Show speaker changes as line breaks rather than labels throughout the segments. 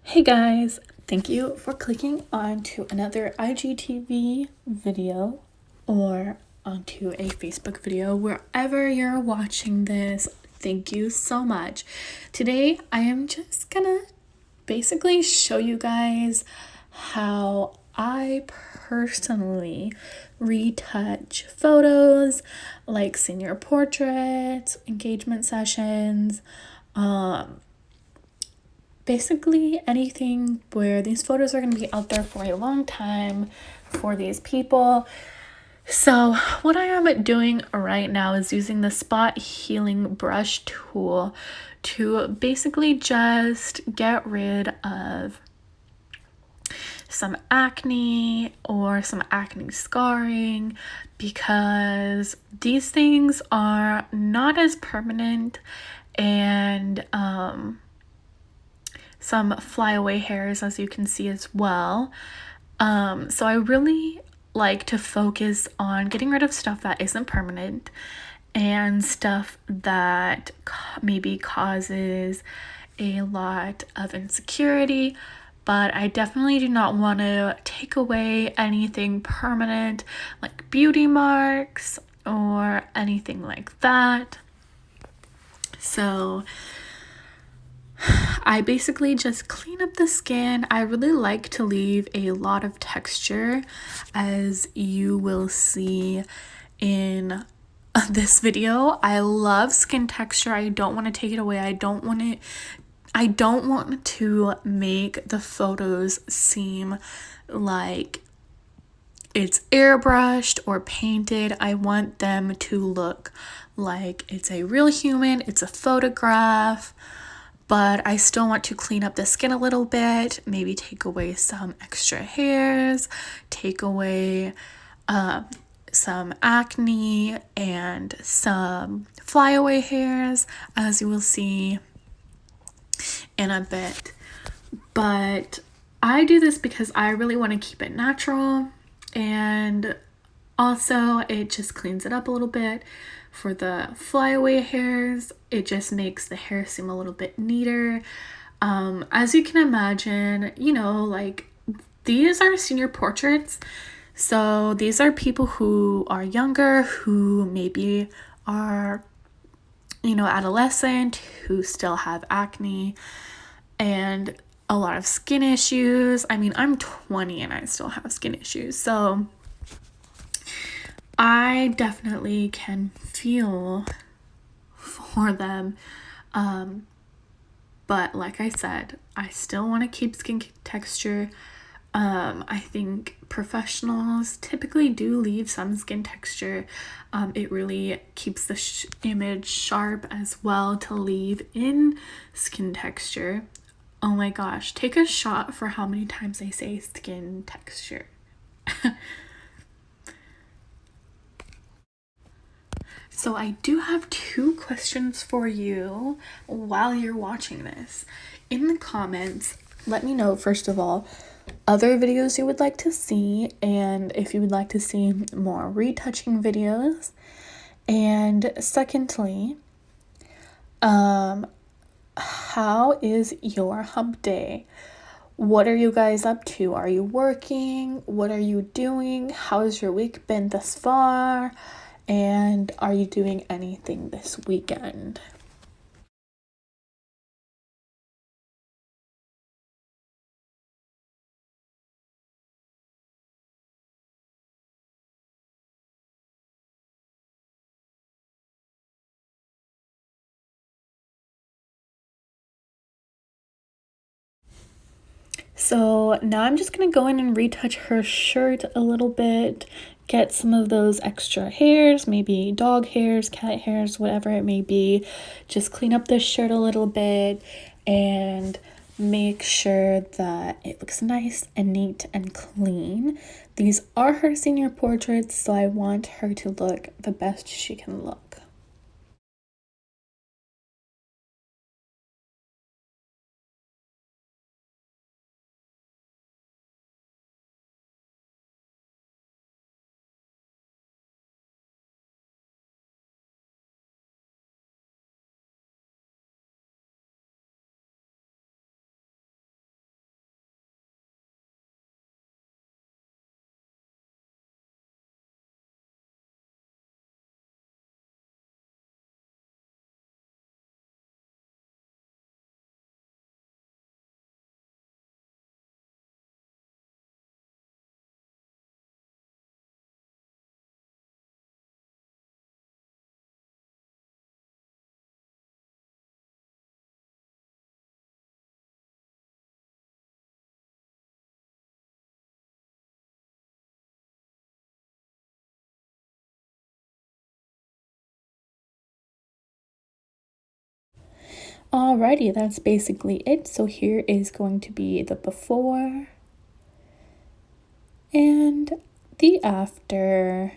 Hey guys, thank you for clicking onto another IGTV video or onto a Facebook video, wherever you're watching this. Thank you so much. Today I am just gonna basically show you guys how I personally retouch photos, like senior portraits, engagement sessions, basically anything where these photos are going to be out there for a long time for these people. So what I am doing right now is using the spot healing brush tool to basically just get rid of some acne or some acne scarring, because these things are not as permanent, and some flyaway hairs, as you can see as well. So I really like to focus on getting rid of stuff that isn't permanent and stuff that maybe causes a lot of insecurity, but I definitely do not want to take away anything permanent like beauty marks or anything like that. So I basically just clean up the skin. I really like to leave a lot of texture, as you will see in this video. I love skin texture. I don't want to take it away. I don't want to make the photos seem like it's airbrushed or painted. I want them to look like it's a real human, it's a photograph. But I still want to clean up the skin a little bit, maybe take away some extra hairs, take away some acne and some flyaway hairs, as you will see in a bit. But I do this because I really want to keep it natural, and also it just cleans it up a little bit. For the flyaway hairs, it just makes the hair seem a little bit neater. As you can imagine, like, these are senior portraits. So these are people who are younger, who maybe are, adolescent, who still have acne and a lot of skin issues. I mean, I'm 20 and I still have skin issues. So I definitely can feel for them. But like I said, I still want to keep skin texture. I think professionals typically do leave some skin texture. It really keeps the image sharp as well to leave in skin texture. Oh my gosh, take a shot for how many times I say skin texture. So I do have 2 questions for you while you're watching this. In the comments, let me know, first of all, other videos you would like to see, and if you would like to see more retouching videos. And secondly, how is your hump day? What are you guys up to? Are you working? What are you doing? How has your week been thus far? And are you doing anything this weekend? So now I'm just gonna go in and retouch her shirt a little bit, get some of those extra hairs, maybe dog hairs, cat hairs, whatever it may be. Just clean up this shirt a little bit and make sure that it looks nice and neat and clean. These are her senior portraits, so I want her to look the best she can look. Alrighty, that's basically it. So here is going to be the before and the after.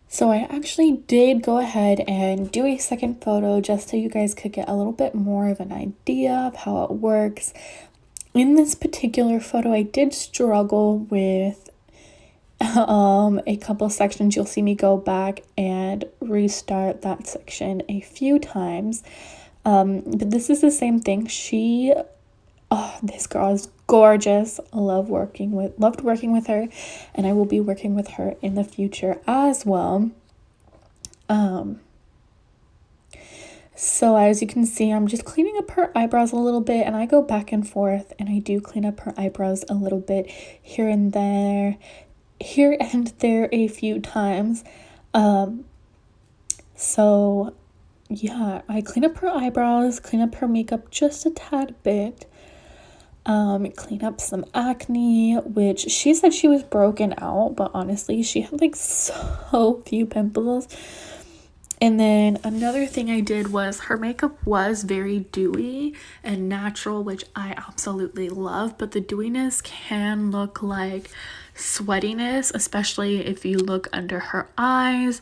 So I actually did go ahead and do a second photo just so you guys could get a little bit more of an idea of how it works. In this particular photo, I did struggle with a couple sections. You'll see me go back and restart that section a few times. But this is the same thing. This girl is gorgeous. Loved working with her, and I will be working with her in the future as well. So as you can see, I'm just cleaning up her eyebrows a little bit, and I go back and forth and I do clean up her eyebrows a little bit here and there a few times. So yeah, I clean up her eyebrows, clean up her makeup just a tad bit, clean up some acne, which she said she was broken out, but honestly, she had like so few pimples. And then another thing I did was her makeup was very dewy and natural, which I absolutely love, but the dewiness can look like sweatiness, especially if you look under her eyes.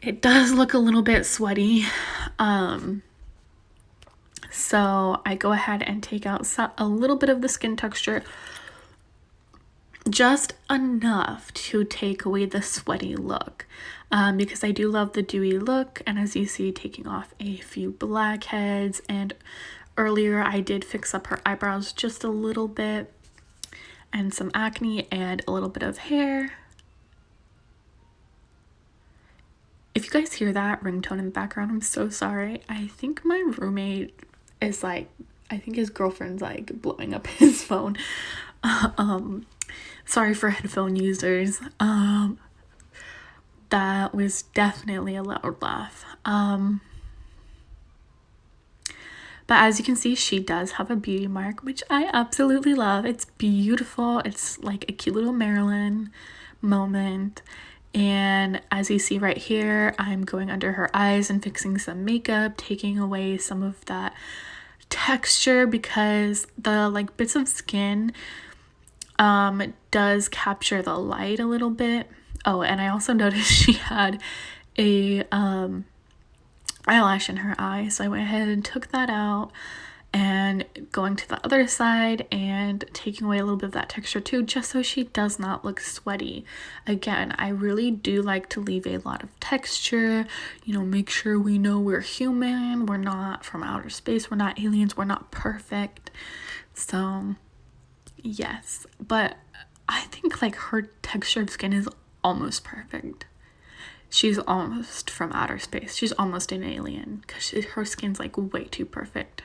It does look a little bit sweaty. So I go ahead and take out a little bit of the skin texture, just enough to take away the sweaty look, because I do love the dewy look. And as you see, taking off a few blackheads, and earlier I did fix up her eyebrows just a little bit, and some acne and a little bit of hair. If you guys hear that ringtone in the background, I'm so sorry. I think my roommate is like, I think his girlfriend's like blowing up his phone. Sorry for headphone users. That was definitely a loud laugh. But as you can see, she does have a beauty mark, which I absolutely love. It's beautiful. It's like a cute little Marilyn moment. And as you see right here, I'm going under her eyes and fixing some makeup, taking away some of that texture, because the like bits of skin does capture the light a little bit. Oh, and I also noticed she had a eyelash in her eye, so I went ahead and took that out, and going to the other side and taking away a little bit of that texture too, just so she does not look sweaty. Again, I really do like to leave a lot of texture, you know, make sure we know we're human, we're not from outer space, we're not aliens, we're not perfect. So yes, but I think like her textured skin is almost perfect. She's almost from outer space. She's almost an alien, because her skin's like way too perfect.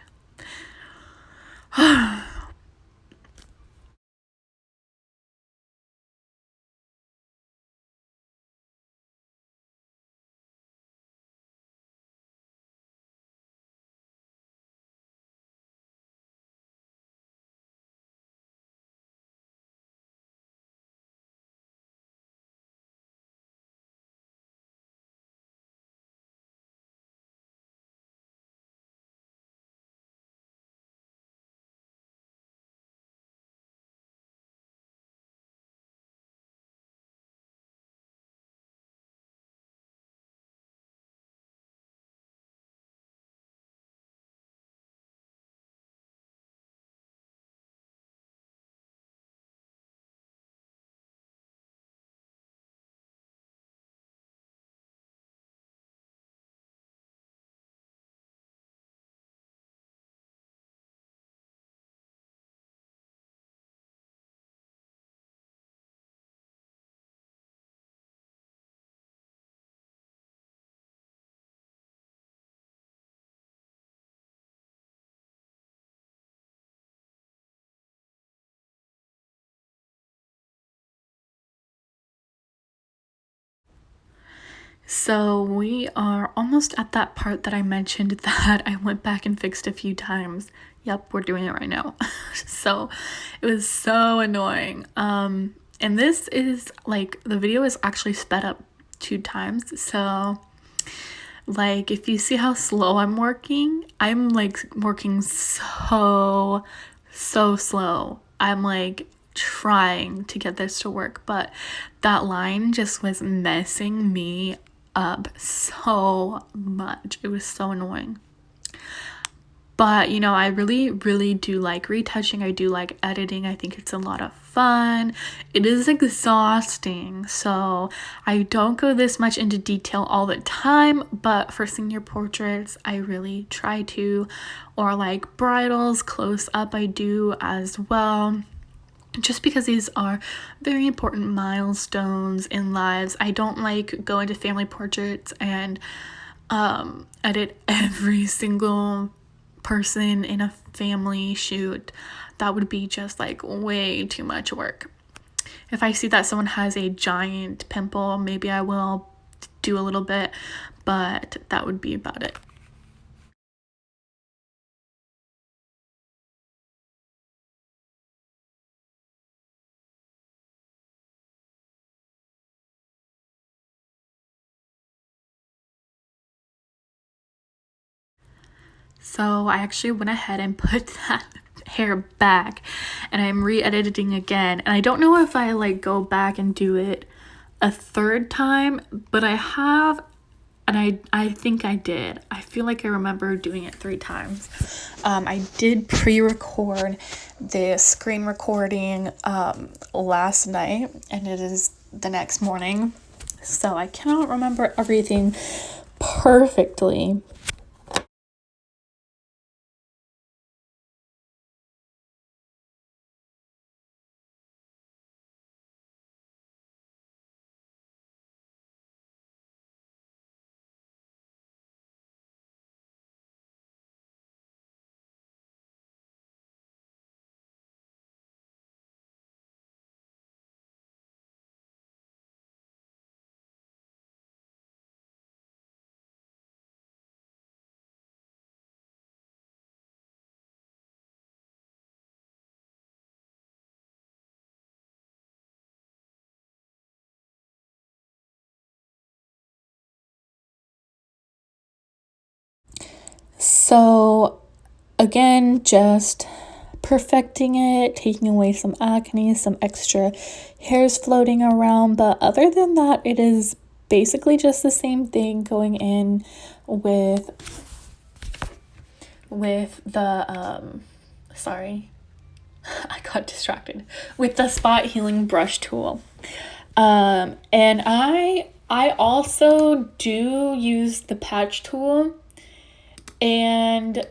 So we are almost at that part that I mentioned that I went back and fixed a few times. Yep, we're doing it right now. So it was so annoying. And this is like, the video is actually sped up 2 times. So like, if you see how slow I'm like working so slow. I'm like trying to get this to work, but that line just was messing me up so much. It was so annoying. But you know, I really do like retouching. I do like editing. I think it's a lot of fun. It is exhausting, so I don't go this much into detail all the time, but for senior portraits I really try to, or like bridals close up I do as well, just because these are very important milestones in lives. I don't like go into family portraits and edit every single person in a family shoot. That would be just like way too much work. If I see that someone has a giant pimple, maybe I will do a little bit, but that would be about it. So I actually went ahead and put that hair back, and I'm re-editing again. And I don't know if I like go back and do it a third time, but I have, and I think I did. I feel like I remember doing it 3 times. I did pre-record the screen recording last night, and it is the next morning, so I cannot remember everything perfectly. So again, just perfecting it, taking away some acne, some extra hairs floating around, but other than that, it is basically just the same thing going in with the sorry, I got distracted, with the spot healing brush tool. And I also do use the patch tool and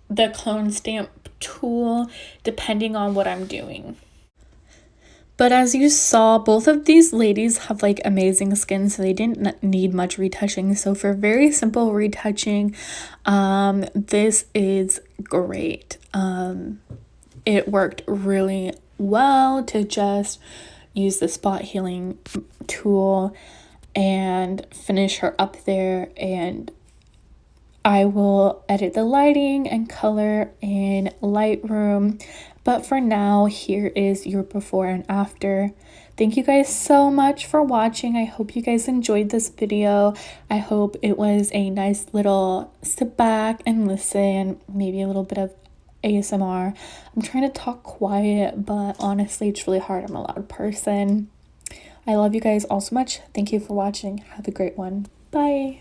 the clone stamp tool depending on what I'm doing. But as you saw, both of these ladies have like amazing skin, so they didn't need much retouching. So for very simple retouching, this is great. It worked really well to just use the spot healing tool and finish her up there, and I will edit the lighting and color in Lightroom. But for now, here is your before and after. Thank you guys so much for watching. I hope you guys enjoyed this video. I hope it was a nice little sit back and listen, maybe a little bit of ASMR. I'm trying to talk quiet, but honestly, it's really hard. I'm a loud person. I love you guys all so much. Thank you for watching. Have a great one. Bye.